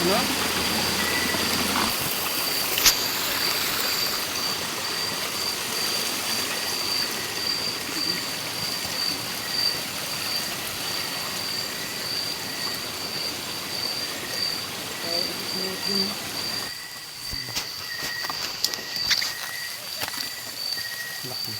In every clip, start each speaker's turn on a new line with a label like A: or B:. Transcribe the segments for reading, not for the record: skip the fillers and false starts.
A: No? Laki.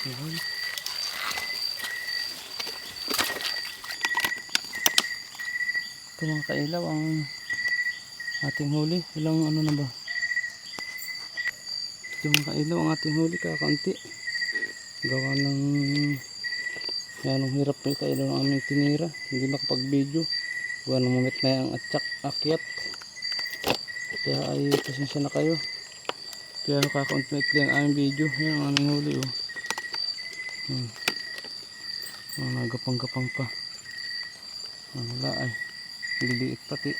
A: Ayan. Ito mga kailaw ang ating huli. Ilang ano na ba? Ito mga kailaw ang ating huli, kakaunti. Gawa ng yanong hirap na kailaw ng aming tinira. Hindi makapag-video. Gawa ng mamit na yung atsak akyat. Kaya ay pasensya na kayo. Kaya kakaunti na ikli ang aming video. Ayan ang aming huli oh. Nagapang-gapang pa. Wala ay. Liliit pati.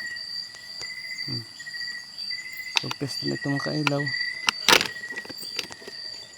A: Pagpesta na ito mga kailaw.